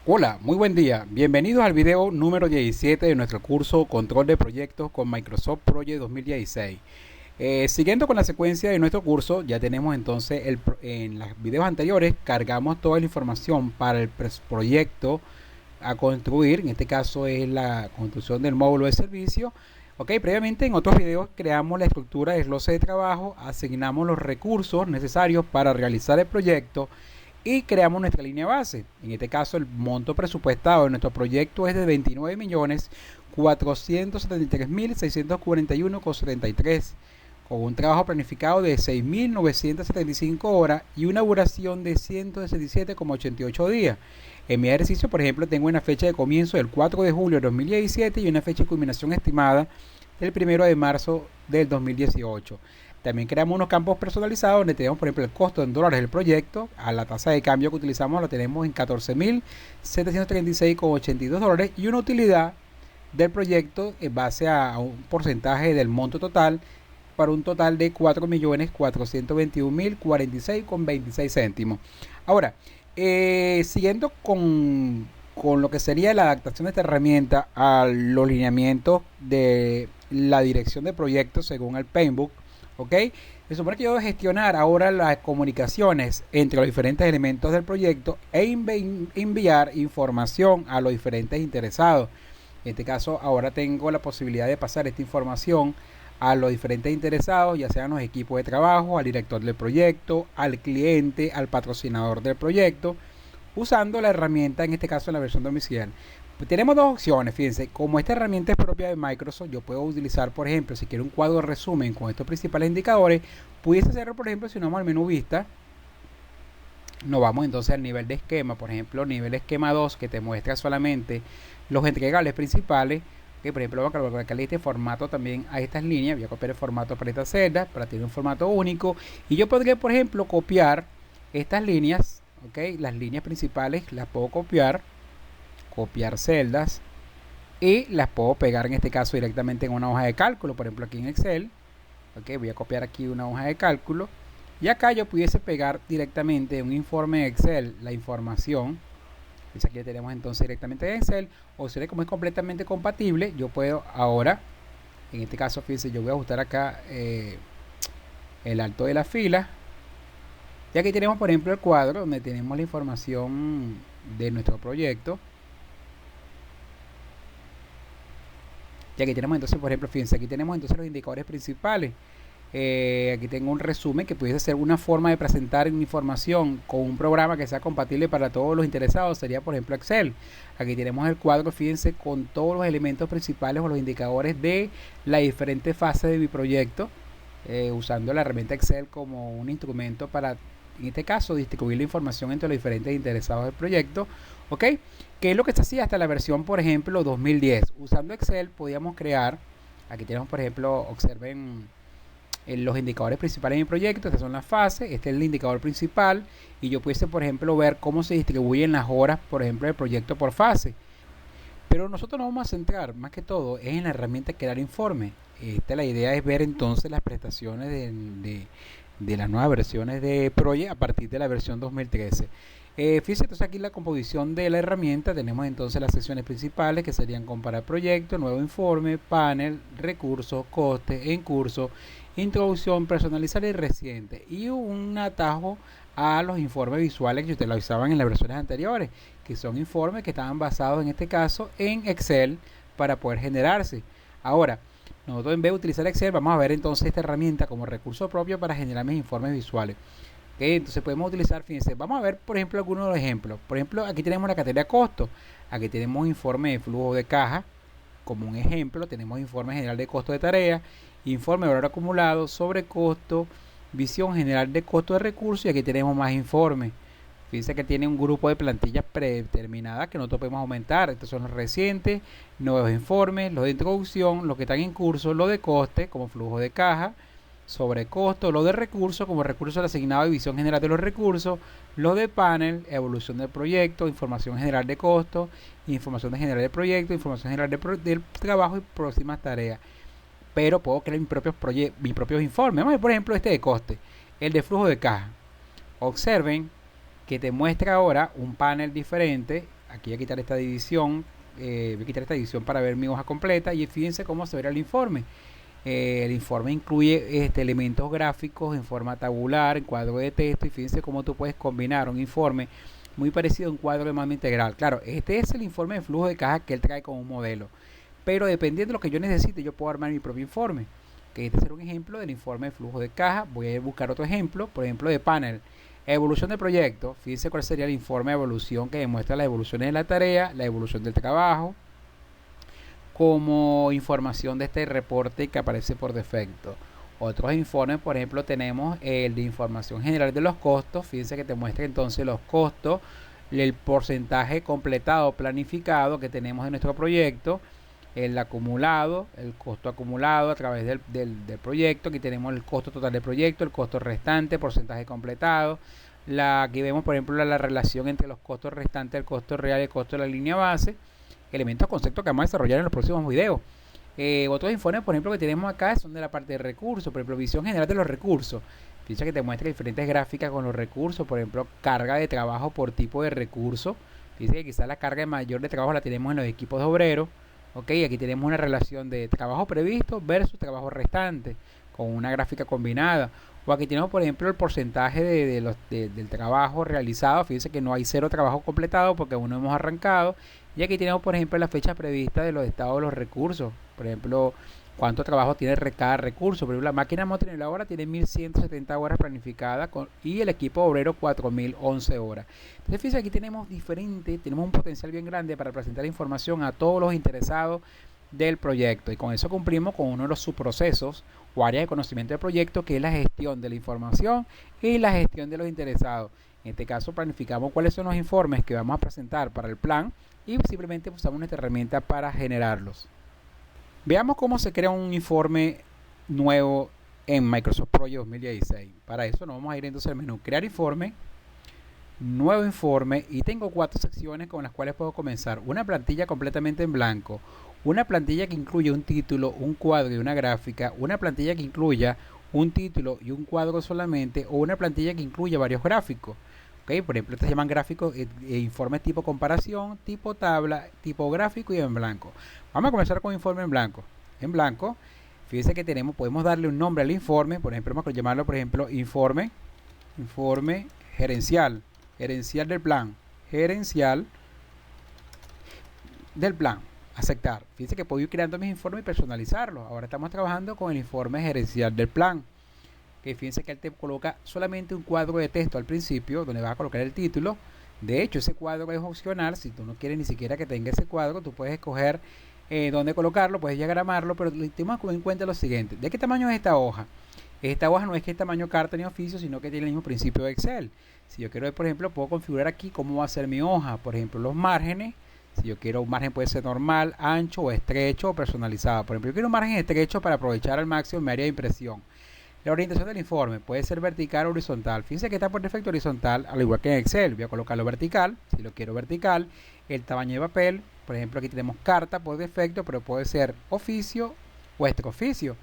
Hola, muy buen día. Bienvenidos al video número 17 de nuestro curso Control de Proyectos con Microsoft Project 2016. Siguiendo con la secuencia de nuestro curso, ya tenemos entonces en los videos anteriores cargamos toda la información para el proyecto a construir. En este caso es la construcción del módulo de servicio. Ok, previamente en otros videos creamos la estructura de desglose de trabajo, asignamos los recursos necesarios para realizar el proyecto y creamos nuestra línea base. En este caso el monto presupuestado de nuestro proyecto es de 29.473.641,73, con un trabajo planificado de 6.975 horas y una duración de 167,88 días. En mi ejercicio, por ejemplo, tengo una fecha de comienzo del 4 de julio de 2017 y una fecha de culminación estimada del 1 de marzo del 2018. También creamos unos campos personalizados donde tenemos, por ejemplo, el costo en dólares del proyecto. A la tasa de cambio que utilizamos la tenemos en 14.736,82 dólares y una utilidad del proyecto en base a un porcentaje del monto total para un total de 4.421.046,26 céntimos. Ahora, siguiendo con lo que sería la adaptación de esta herramienta a los lineamientos de la dirección de proyectos según el Paintbook, ¿ok? Se supone que yo debo gestionar ahora las comunicaciones entre los diferentes elementos del proyecto e enviar información a los diferentes interesados. En este caso, ahora tengo la posibilidad de pasar esta información a los diferentes interesados, ya sean los equipos de trabajo, al director del proyecto, al cliente, al patrocinador del proyecto, usando la herramienta, en este caso en la versión domiciliar. Pues tenemos dos opciones, fíjense, como esta herramienta es propia de Microsoft, yo puedo utilizar, por ejemplo, si quiero un cuadro de resumen con estos principales indicadores, pudiese hacerlo, por ejemplo, si nos vamos al menú vista, nos vamos entonces al nivel de esquema, por ejemplo, nivel esquema 2, que te muestra solamente los entregables principales, que por ejemplo voy a colocar este formato también a estas líneas, voy a copiar el formato para estas celdas, para tener un formato único, y yo podría, por ejemplo, copiar estas líneas, ok, las líneas principales las puedo copiar celdas, y las puedo pegar en este caso directamente en una hoja de cálculo, por ejemplo aquí en Excel. Ok, voy a copiar aquí una hoja de cálculo y acá yo pudiese pegar directamente en un informe de Excel la información. Pues aquí tenemos entonces directamente en Excel, o si como es completamente compatible, yo puedo ahora, en este caso fíjense, yo voy a ajustar acá el alto de la fila, y aquí tenemos por ejemplo el cuadro donde tenemos la información de nuestro proyecto. Y aquí tenemos entonces, por ejemplo, fíjense, aquí tenemos entonces los indicadores principales. Aquí tengo un resumen que pudiese ser una forma de presentar información con un programa que sea compatible para todos los interesados. Sería, por ejemplo, Excel. Aquí tenemos el cuadro, fíjense, con todos los elementos principales o los indicadores de las diferentes fases de mi proyecto, usando la herramienta Excel como un instrumento para, en este caso, distribuir la información entre los diferentes interesados del proyecto. ¿Ok? ¿Qué es lo que se hacía hasta la versión, por ejemplo, 2010? Usando Excel podíamos crear, aquí tenemos, por ejemplo, observen los indicadores principales de mi proyecto. Estas son las fases, este es el indicador principal, y yo pudiese, por ejemplo, ver cómo se distribuyen las horas, por ejemplo, del proyecto por fase. Pero nosotros nos vamos a centrar más que todo en la herramienta crear informe. La idea es ver entonces las prestaciones de las nuevas versiones de Project a partir de la versión 2013. Fíjense entonces aquí la composición de la herramienta. Tenemos entonces las secciones principales, que serían comparar proyecto, nuevo informe, panel, recursos, coste, en curso, introducción, personalizar y reciente, y un atajo a los informes visuales que ustedes lo usaban en las versiones anteriores, que son informes que estaban basados en este caso en Excel para poder generarse. Ahora, nosotros en vez de utilizar Excel, vamos a ver entonces esta herramienta como recurso propio para generar mis informes visuales. Okay, entonces podemos utilizar, fíjense, vamos a ver por ejemplo algunos de los ejemplos. Por ejemplo, aquí tenemos la categoría costo, aquí tenemos informe de flujo de caja como un ejemplo, tenemos informe general de costo de tarea, informe de valor acumulado, sobre costo, visión general de costo de recursos, y aquí tenemos más informes. Fíjense que tiene un grupo de plantillas predeterminadas que nosotros podemos aumentar. Estos son los recientes, nuevos informes, los de introducción, los que están en curso, los de coste como flujo de caja, sobre costo, lo de recursos como recursos asignados a división general de los recursos, lo de panel, evolución del proyecto, información general de costo, información general del proyecto, información general del trabajo y próximas tareas. Pero puedo crear mis propios informes. Vamos a ver, por ejemplo, este de coste, el de flujo de caja. Observen que te muestra ahora un panel diferente aquí voy a quitar esta división, voy a quitar esta división para ver mi hoja completa y fíjense cómo se verá el informe. El informe incluye elementos gráficos en forma tabular, en cuadro de texto, y fíjense cómo tú puedes combinar un informe muy parecido a un cuadro de mando integral. Claro, este es el informe de flujo de caja que él trae con un modelo, pero dependiendo de lo que yo necesite, yo puedo armar mi propio informe. Que este será un ejemplo del informe de flujo de caja. Voy a buscar otro ejemplo, por ejemplo de panel. Evolución del proyecto. Fíjense cuál sería el informe de evolución que demuestra las evoluciones de la tarea, la evolución del trabajo, como información de este reporte que aparece por defecto. Otros informes, por ejemplo, tenemos el de información general de los costos. Fíjense que te muestra entonces los costos, el porcentaje completado, planificado que tenemos en nuestro proyecto, el acumulado, el costo acumulado a través del proyecto. Aquí tenemos el costo total del proyecto, el costo restante, porcentaje completado. Aquí vemos, por ejemplo, la relación entre los costos restantes, el costo real y el costo de la línea base. Elementos, conceptos que vamos a desarrollar en los próximos videos. Otros informes, por ejemplo, que tenemos acá son de la parte de recursos, por ejemplo, visión general de los recursos. Fíjense que te muestra diferentes gráficas con los recursos, por ejemplo, carga de trabajo por tipo de recurso. Fíjense que quizás la carga mayor de trabajo la tenemos en los equipos de obreros. Ok, aquí tenemos una relación de trabajo previsto versus trabajo restante, con una gráfica combinada. O aquí tenemos, por ejemplo, el porcentaje del trabajo realizado. Fíjense que no hay 0 trabajo completado porque aún no hemos arrancado. Y aquí tenemos, por ejemplo, la fecha prevista de los estados de los recursos. Por ejemplo, cuánto trabajo tiene cada recurso. Por ejemplo, la máquina motriladora tiene 1170 horas planificadas y el equipo obrero 4011 horas. Entonces, fíjense, aquí tenemos un potencial bien grande para presentar información a todos los interesados del proyecto, y con eso cumplimos con uno de los subprocesos o áreas de conocimiento del proyecto, que es la gestión de la información y la gestión de los interesados. En este caso planificamos cuáles son los informes que vamos a presentar para el plan y simplemente usamos nuestra herramienta para generarlos. Veamos cómo se crea un informe nuevo en Microsoft Project 2016. Para eso nos vamos a ir entonces al menú crear informe, nuevo informe, y tengo 4 secciones con las cuales puedo comenzar. Una plantilla completamente en blanco, una plantilla que incluye un título, un cuadro y una gráfica, una plantilla que incluya un título y un cuadro solamente, o una plantilla que incluya varios gráficos. Okay, por ejemplo, estos se llaman gráficos, informes tipo comparación, tipo tabla, tipo gráfico y en blanco. Vamos a comenzar con informe en blanco. En blanco, fíjense que podemos darle un nombre al informe. Por ejemplo, vamos a llamarlo, por ejemplo, informe gerencial del plan, gerencial del plan. Aceptar. Fíjense que puedo ir creando mis informes y personalizarlos. Ahora estamos trabajando con el informe gerencial del plan. Que fíjense que él te coloca solamente un cuadro de texto al principio, donde vas a colocar el título. De hecho, ese cuadro es opcional. Si tú no quieres ni siquiera que tenga ese cuadro, tú puedes escoger dónde colocarlo, puedes diagramarlo, pero tenemos en cuenta lo siguiente. ¿De qué tamaño es esta hoja? Esta hoja no es que es tamaño carta ni oficio, sino que tiene el mismo principio de Excel. Si yo quiero ver, por ejemplo, puedo configurar aquí cómo va a ser mi hoja. Por ejemplo, los márgenes. Si yo quiero un margen, puede ser normal, ancho o estrecho o personalizado. Por ejemplo, yo quiero un margen estrecho para aprovechar al máximo mi área de impresión. La orientación del informe puede ser vertical o horizontal. Fíjense que está por defecto horizontal, al igual que en Excel. Voy a colocarlo vertical, si lo quiero vertical. El tamaño de papel, por ejemplo, aquí tenemos carta por defecto, pero puede ser oficio o extraoficio.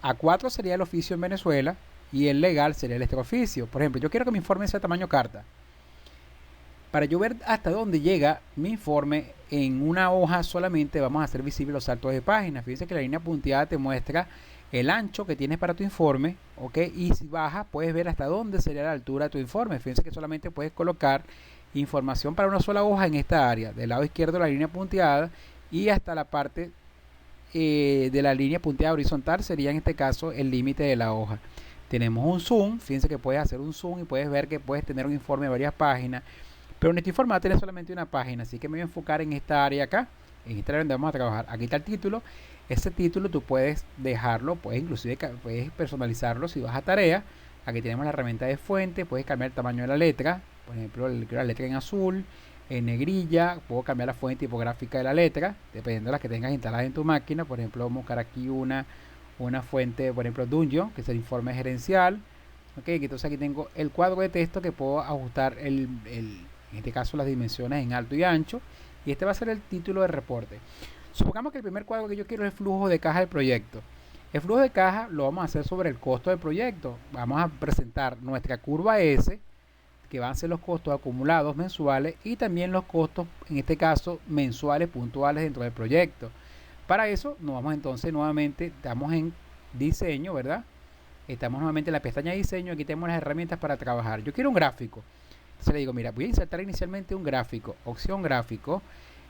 A4 sería el oficio en Venezuela y el legal sería el extraoficio. Por ejemplo, yo quiero que mi informe sea tamaño carta. Para yo ver hasta dónde llega mi informe en una hoja solamente, vamos a hacer visibles los saltos de página. Fíjense que la línea punteada te muestra el ancho que tienes para tu informe, ¿ok? Y si bajas, puedes ver hasta dónde sería la altura de tu informe. Fíjense que solamente puedes colocar información para una sola hoja en esta área. Del lado izquierdo la línea punteada y hasta la parte de la línea punteada horizontal sería en este caso el límite de la hoja. Tenemos un zoom. Fíjense que puedes hacer un zoom y puedes ver que puedes tener un informe de varias páginas. Pero en este informe va a tener solamente una página, así que me voy a enfocar en esta área acá, en esta área donde vamos a trabajar. Aquí está el título. Ese título tú puedes dejarlo, puedes personalizarlo si vas a tarea. Aquí tenemos la herramienta de fuente, puedes cambiar el tamaño de la letra, por ejemplo, la letra en azul, en negrilla. Puedo cambiar la fuente tipográfica de la letra, dependiendo de las que tengas instaladas en tu máquina. Por ejemplo, vamos a buscar aquí una fuente, por ejemplo, Dungeon, que es el informe gerencial. Ok, entonces aquí tengo el cuadro de texto que puedo ajustar en este caso las dimensiones en alto y ancho, y este va a ser el título del reporte. Supongamos que el primer cuadro que yo quiero es el flujo de caja del proyecto. El flujo de caja lo vamos a hacer sobre el costo del proyecto. Vamos a presentar nuestra curva S. que van a ser los costos acumulados mensuales y también los costos, en este caso, mensuales puntuales dentro del proyecto. Para eso nos vamos entonces nuevamente, estamos en diseño, ¿verdad? Estamos nuevamente en la pestaña de diseño, aquí tenemos las herramientas para trabajar. Yo quiero un gráfico. Entonces le digo, mira, voy a insertar inicialmente un gráfico, opción gráfico.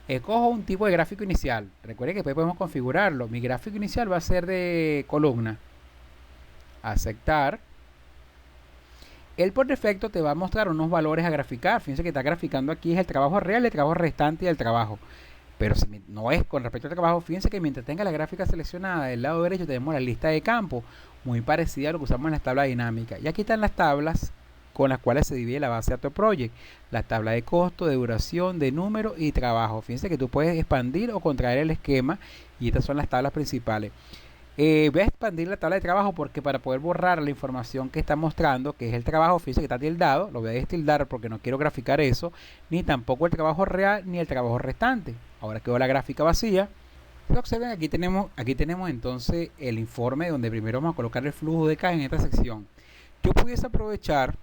Escojo un tipo de gráfico inicial. Recuerden que después podemos configurarlo. Mi gráfico inicial va a ser de columna. Aceptar. Él por defecto te va a mostrar unos valores a graficar. Fíjense que está graficando aquí es el trabajo real, el trabajo restante y el trabajo. Pero si no es con respecto al trabajo, fíjense que mientras tenga la gráfica seleccionada del lado derecho tenemos la lista de campos, muy parecida a lo que usamos en las tablas dinámicas. Y aquí están las tablas con las cuales se divide la base de AutoProject. La tabla de costo, de duración, de número y trabajo. Fíjense que tú puedes expandir o contraer el esquema y estas son las tablas principales. Voy a expandir la tabla de trabajo porque para poder borrar la información que está mostrando, que es el trabajo, fíjense que está tildado, lo voy a destildar porque no quiero graficar eso, ni tampoco el trabajo real ni el trabajo restante. Ahora quedó la gráfica vacía. Pero observen, aquí tenemos entonces el informe donde primero vamos a colocar el flujo de caja en esta sección. Yo pudiese aprovechar,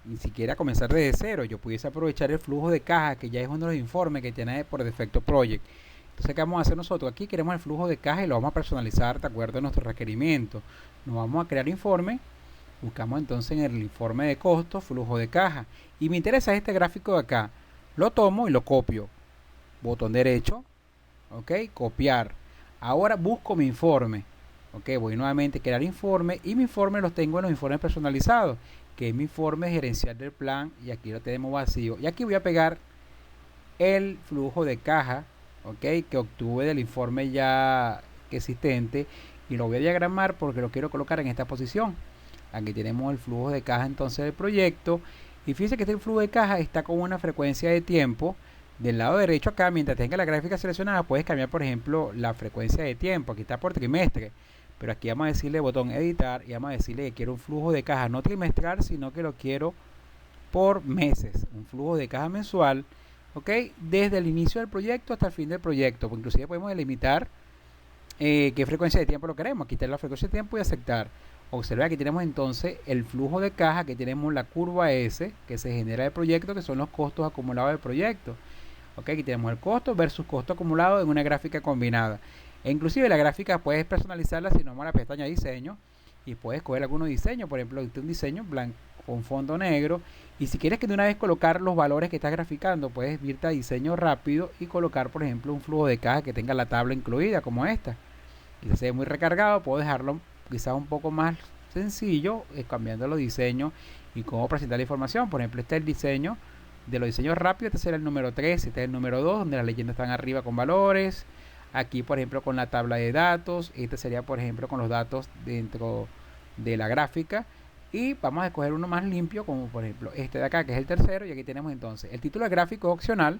ni siquiera comenzar desde cero, yo pudiese aprovechar el flujo de caja que ya es uno de los informes que tiene por defecto Project. Entonces, ¿qué vamos a hacer nosotros? Aquí queremos el flujo de caja y lo vamos a personalizar de acuerdo a nuestros requerimientos. Nos vamos a crear informe. Buscamos entonces en el informe de costos, flujo de caja. Y me interesa este gráfico de acá. Lo tomo y lo copio. Botón derecho. Ok, copiar. Ahora busco mi informe. Ok, voy nuevamente a crear informe. Y mi informe los tengo en los informes personalizados. Que es mi informe gerencial del plan. Y aquí lo tenemos vacío. Y aquí voy a pegar el flujo de caja. Ok, que obtuve del informe ya existente y lo voy a diagramar porque lo quiero colocar en esta posición. Aquí tenemos el flujo de caja entonces del proyecto y fíjense que este flujo de caja está con una frecuencia de tiempo del lado derecho. Acá mientras tenga la gráfica seleccionada puedes cambiar por ejemplo la frecuencia de tiempo. Aquí está por trimestre, pero aquí vamos a decirle botón editar y vamos a decirle que quiero un flujo de caja no trimestral sino que lo quiero por meses, un flujo de caja mensual. Ok, desde el inicio del proyecto hasta el fin del proyecto, pues inclusive podemos delimitar qué frecuencia de tiempo lo queremos, quitar la frecuencia de tiempo y aceptar. Observa que tenemos entonces el flujo de caja, que tenemos la curva S que se genera del proyecto, que son los costos acumulados del proyecto. Ok, aquí tenemos el costo versus costo acumulado en una gráfica combinada. E inclusive la gráfica puedes personalizarla si no vamos a la pestaña diseño y puedes escoger algunos diseños, por ejemplo, un diseño blanco con fondo negro y si quieres que de una vez colocar los valores que estás graficando puedes irte a diseño rápido y colocar por ejemplo un flujo de caja que tenga la tabla incluida como esta y si se ve muy recargado puedo dejarlo quizás un poco más sencillo cambiando los diseños y cómo presentar la información. Por ejemplo, este es el diseño de los diseños rápidos, este será el número 3, este es el número 2 donde las leyendas están arriba con valores, aquí por ejemplo con la tabla de datos, este sería por ejemplo con los datos dentro de la gráfica. Y vamos a escoger uno más limpio, como por ejemplo este de acá, que es el tercero. Y aquí tenemos entonces el título de gráfico opcional.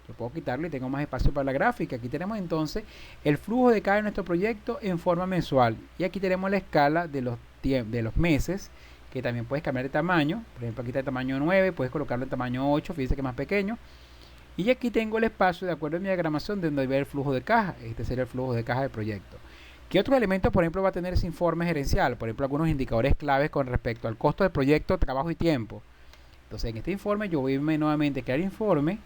Yo puedo quitarlo y tengo más espacio para la gráfica. Aquí tenemos entonces el flujo de caja de nuestro proyecto en forma mensual. Y aquí tenemos la escala de los meses, que también puedes cambiar de tamaño. Por ejemplo, aquí está el tamaño 9, puedes colocarlo en tamaño 8, fíjense que es más pequeño. Y aquí tengo el espacio de acuerdo a mi diagramación de donde ve el flujo de caja. Este sería el flujo de caja del proyecto. ¿Qué otros elementos, por ejemplo, va a tener ese informe gerencial? Por ejemplo, algunos indicadores claves con respecto al costo del proyecto, trabajo y tiempo. Entonces, en este informe yo voy a irme nuevamente a crear informe.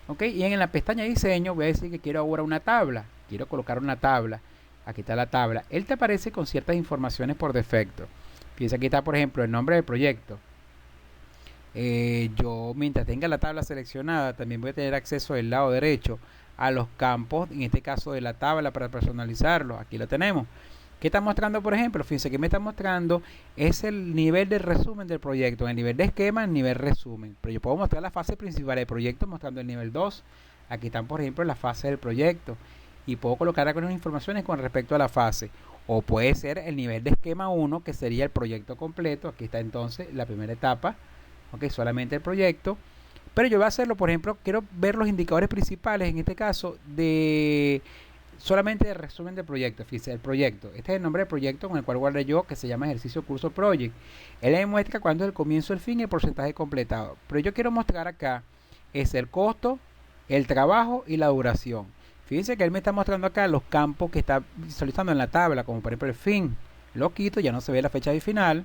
¿Ok? Y en la pestaña diseño voy a decir que quiero ahora una tabla. Quiero colocar una tabla. Aquí está la tabla. Él te aparece con ciertas informaciones por defecto. Fíjense, aquí está, por ejemplo, el nombre del proyecto. Yo, mientras tenga la tabla seleccionada, también voy a tener acceso del lado derecho a los campos, en este caso de la tabla para personalizarlo. Aquí lo tenemos. ¿Qué está mostrando, por ejemplo? Fíjense que me está mostrando es el nivel de resumen del proyecto, el nivel de esquema, el nivel resumen. Pero yo puedo mostrar la fase principal del proyecto mostrando el nivel 2. Aquí están, por ejemplo, la fase del proyecto. Y puedo colocar algunas informaciones con respecto a la fase. O puede ser el nivel de esquema 1, que sería el proyecto completo. Aquí está entonces la primera etapa. Ok, solamente el proyecto. Pero yo voy a hacerlo, por ejemplo, quiero ver los indicadores principales, en este caso, de solamente de resumen del proyecto. Fíjense, el proyecto. Este es el nombre del proyecto con el cual guardé yo, que se llama ejercicio curso project. Él me muestra cuándo es el comienzo, el fin y el porcentaje completado. Pero yo quiero mostrar acá, es el costo, el trabajo y la duración. Fíjense que él me está mostrando acá los campos que está visualizando en la tabla, como por ejemplo el fin. Lo quito, ya no se ve la fecha de final.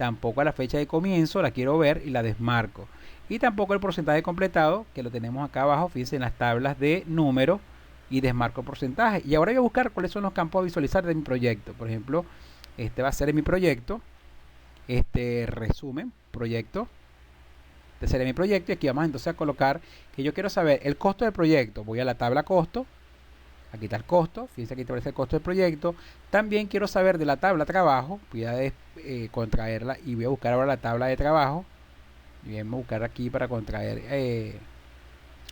tampoco la fecha de comienzo, la quiero ver y la desmarco. Y tampoco el porcentaje completado, que lo tenemos acá abajo, fíjense en las tablas de número, y desmarco el porcentaje. Y ahora voy a buscar cuáles son los campos a visualizar de mi proyecto. Por ejemplo, este va a ser en mi proyecto, resumen, proyecto. Este sería mi proyecto y aquí vamos entonces a colocar que yo quiero saber el costo del proyecto. Voy a la tabla costo, aquí está el costo, fíjense aquí te aparece el costo del proyecto. También quiero saber de la tabla trabajo, voy a contraerla y voy a buscar ahora la tabla de trabajo. Y vamos a buscar aquí para contraer,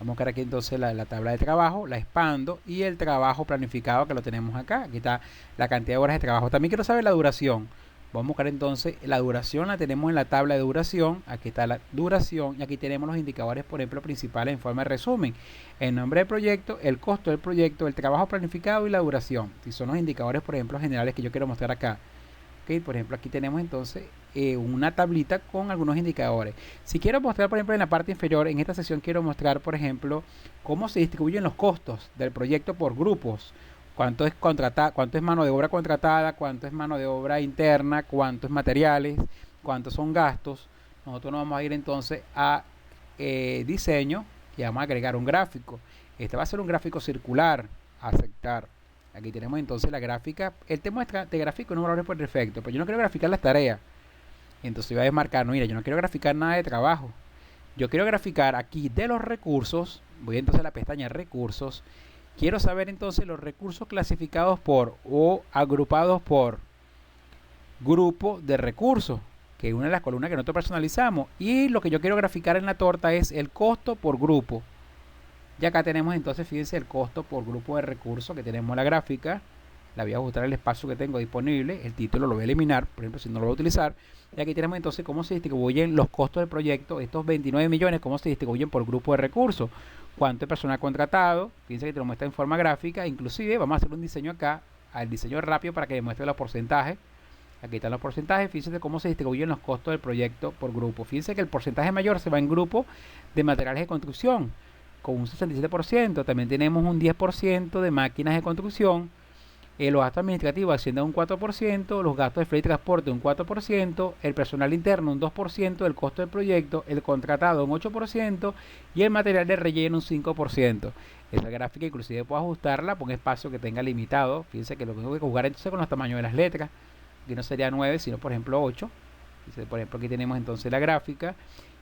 vamos a buscar aquí entonces la tabla de trabajo, la expando y el trabajo planificado que lo tenemos acá. Aquí está la cantidad de horas de trabajo. También quiero saber la duración. Vamos a buscar entonces la duración, la tenemos en la tabla de duración. Aquí está la duración y aquí tenemos los indicadores, por ejemplo, principales en forma de resumen. El nombre del proyecto, el costo del proyecto, el trabajo planificado y la duración. Y son los indicadores, por ejemplo, generales que yo quiero mostrar acá. Okay, por ejemplo, aquí tenemos entonces una tablita con algunos indicadores. Si quiero mostrar, por ejemplo, en la parte inferior, en esta sección quiero mostrar, por ejemplo, cómo se distribuyen los costos del proyecto por grupos. Cuánto es cuánto es mano de obra contratada, cuánto es mano de obra interna, cuánto es materiales, cuántos son gastos. Nosotros nos vamos a ir entonces a diseño y vamos a agregar un gráfico. Este va a ser un gráfico circular, aceptar. Aquí tenemos entonces la gráfica. Él te muestra, te grafico unos valores por defecto, pero yo no quiero graficar las tareas. Entonces voy a desmarcar, no, mira, yo no quiero graficar nada de trabajo. Yo quiero graficar aquí de los recursos. Voy entonces a la pestaña recursos. Quiero saber entonces los recursos clasificados por o agrupados por grupo de recursos, que es una de las columnas que nosotros personalizamos. Y lo que yo quiero graficar en la torta es el costo por grupo. Y acá tenemos entonces, fíjense, el costo por grupo de recursos que tenemos en la gráfica. La voy a ajustar el espacio que tengo disponible. El título lo voy a eliminar, por ejemplo, si no lo voy a utilizar. Y aquí tenemos entonces cómo se distribuyen los costos del proyecto. Estos 29 millones, cómo se distribuyen por grupo de recursos. Cuánto es personal contratado. Fíjense que te lo muestra en forma gráfica. Inclusive vamos a hacer un diseño acá, al diseño rápido para que demuestre los porcentajes. Aquí están los porcentajes. Fíjense cómo se distribuyen los costos del proyecto por grupo. Fíjense que el porcentaje mayor se va en grupo de materiales de construcción, con un 67%. También tenemos un 10% de máquinas de construcción. Los gastos administrativos ascienden a un 4%, los gastos de flete y transporte un 4%, el personal interno un 2% del costo del proyecto, el contratado un 8% y el material de relleno un 5%. Esa gráfica inclusive puedo ajustarla por un espacio que tenga limitado. Fíjense que lo tengo que jugar entonces con los tamaños de las letras. Aquí no sería 9, sino por ejemplo 8. Por ejemplo, aquí tenemos entonces la gráfica.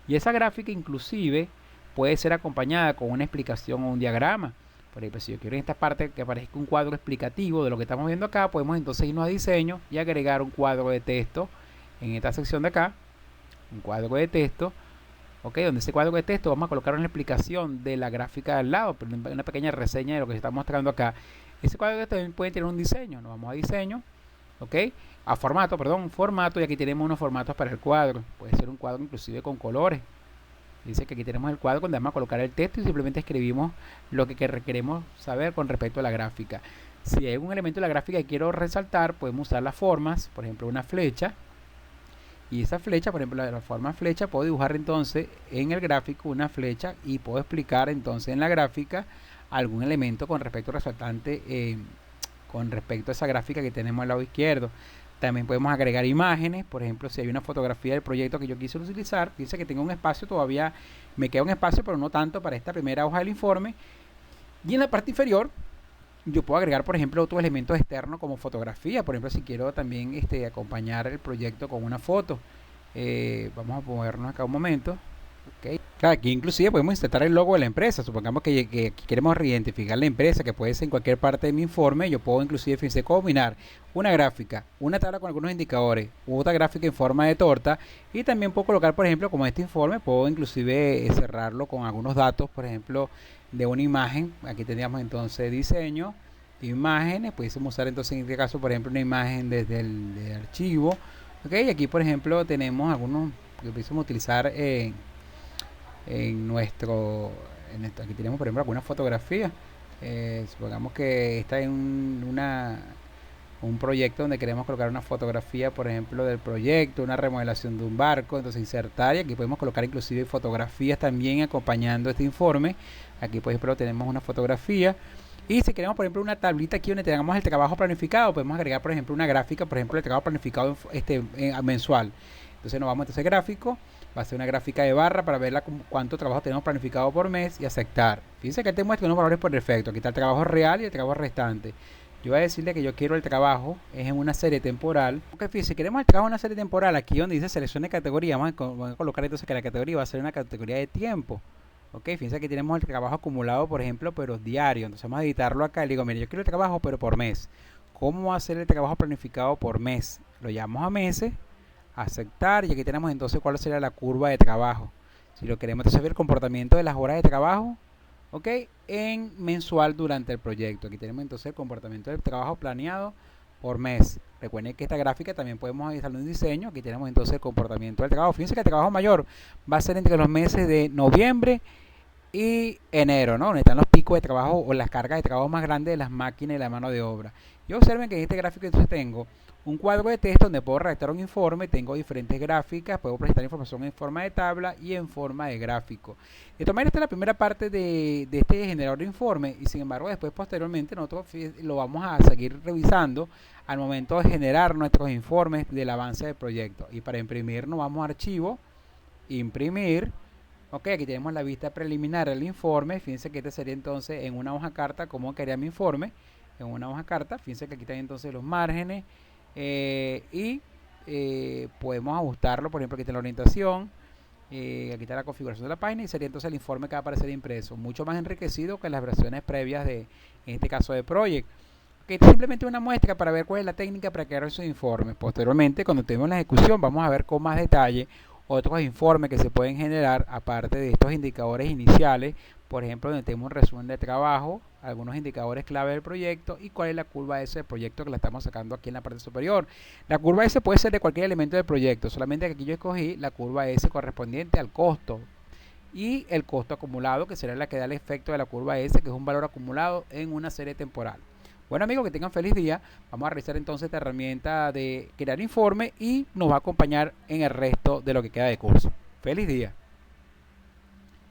Y esa gráfica inclusive puede ser acompañada con una explicación o un diagrama. Por ejemplo, si yo quiero en esta parte que aparezca un cuadro explicativo de lo que estamos viendo acá, podemos entonces irnos a diseño y agregar un cuadro de texto en esta sección de acá. Un cuadro de texto. Ok, donde ese cuadro de texto vamos a colocar una explicación de la gráfica de al lado, una pequeña reseña de lo que se está mostrando acá. Ese cuadro de texto también puede tener un diseño. Nos vamos a diseño. Ok, a formato, perdón, formato, y aquí tenemos unos formatos para el cuadro. Puede ser un cuadro inclusive con colores. Dice que aquí tenemos el cuadro donde vamos a colocar el texto y simplemente escribimos lo que queremos saber con respecto a la gráfica. Si hay un elemento de la gráfica que quiero resaltar, podemos usar las formas, por ejemplo una flecha. Y esa flecha, por ejemplo la forma flecha, puedo dibujar entonces en el gráfico una flecha y puedo explicar entonces en la gráfica algún elemento con respecto al resaltante, con respecto a esa gráfica que tenemos al lado izquierdo. También podemos agregar imágenes, por ejemplo, si hay una fotografía del proyecto que yo quise utilizar, fíjense que tengo un espacio todavía, me queda un espacio, pero no tanto para esta primera hoja del informe. Y en la parte inferior, yo puedo agregar, por ejemplo, otros elementos externos como fotografía, por ejemplo, si quiero también acompañar el proyecto con una foto. Vamos a movernos acá un momento. Okay. Claro, aquí inclusive podemos insertar el logo de la empresa. Supongamos que queremos reidentificar la empresa, que puede ser en cualquier parte de mi informe. Yo puedo inclusive, fíjense, combinar una gráfica, una tabla con algunos indicadores, otra gráfica en forma de torta, y también puedo colocar, por ejemplo, como este informe, puedo inclusive cerrarlo con algunos datos, por ejemplo, de una imagen. Aquí tendríamos entonces diseño, imágenes, pudiésemos usar entonces en este caso, por ejemplo, una imagen desde el archivo. Okay, aquí por ejemplo tenemos algunos que pudiésemos utilizar aquí tenemos por ejemplo alguna fotografía. Supongamos que está en un proyecto donde queremos colocar una fotografía, por ejemplo, del proyecto, una remodelación de un barco. Entonces insertar, y aquí podemos colocar inclusive fotografías también acompañando este informe. Aquí por ejemplo tenemos una fotografía. Y si queremos, por ejemplo, una tablita aquí donde tengamos el trabajo planificado, podemos agregar, por ejemplo, una gráfica, por ejemplo, el trabajo planificado mensual. Entonces nos vamos entonces gráfico, va a ser una gráfica de barra para ver cuánto trabajo tenemos planificado por mes y aceptar. Fíjense que te muestra unos valores por defecto. Aquí está el trabajo real y el trabajo restante. Yo voy a decirle que yo quiero el trabajo, es en una serie temporal. Ok, fíjense, queremos el trabajo en una serie temporal. Aquí donde dice seleccione categoría, vamos a colocar entonces que la categoría va a ser una categoría de tiempo. Ok, fíjense que tenemos el trabajo acumulado, por ejemplo, pero diario. Entonces vamos a editarlo acá y le digo, mire, yo quiero el trabajo, pero por mes. ¿Cómo va a ser el trabajo planificado por mes? Lo llamamos a meses, aceptar, y aquí tenemos entonces cuál sería la curva de trabajo. Si lo queremos entonces ver el comportamiento de las horas de trabajo, ok, en mensual durante el proyecto. Aquí tenemos entonces el comportamiento del trabajo planeado por mes. Recuerden que esta gráfica también podemos instalar un diseño. Aquí tenemos entonces el comportamiento del trabajo. Fíjense que el trabajo mayor va a ser entre los meses de noviembre y enero, ¿no? Donde están los picos de trabajo o las cargas de trabajo más grandes de las máquinas y la mano de obra. Y observen que en este gráfico entonces tengo un cuadro de texto donde puedo redactar un informe, tengo diferentes gráficas, puedo presentar información en forma de tabla y en forma de gráfico. De todas maneras, esta es la primera parte de este generador de informe, y sin embargo después posteriormente nosotros lo vamos a seguir revisando al momento de generar nuestros informes del avance del proyecto. Y para imprimir nos vamos a archivo, imprimir. Ok, aquí tenemos la vista preliminar del informe. Fíjense que este sería entonces en una hoja carta cómo quedaría mi informe. En una hoja carta, fíjense que aquí están entonces los márgenes y podemos ajustarlo. Por ejemplo, aquí está la orientación, aquí está la configuración de la página y sería entonces el informe que va a aparecer impreso, mucho más enriquecido que las versiones previas de, en este caso, de Project. Que es simplemente una muestra para ver cuál es la técnica para crear esos informes. Posteriormente, cuando tenemos la ejecución, vamos a ver con más detalle otros informes que se pueden generar aparte de estos indicadores iniciales. Por ejemplo, donde tenemos un resumen de trabajo, algunos indicadores clave del proyecto y cuál es la curva S del proyecto que la estamos sacando aquí en la parte superior. La curva S puede ser de cualquier elemento del proyecto, solamente que aquí yo escogí la curva S correspondiente al costo y el costo acumulado, que será la que da el efecto de la curva S, que es un valor acumulado en una serie temporal. Bueno, amigos, que tengan feliz día. Vamos a realizar entonces esta herramienta de crear informe y nos va a acompañar en el resto de lo que queda de curso. Feliz día.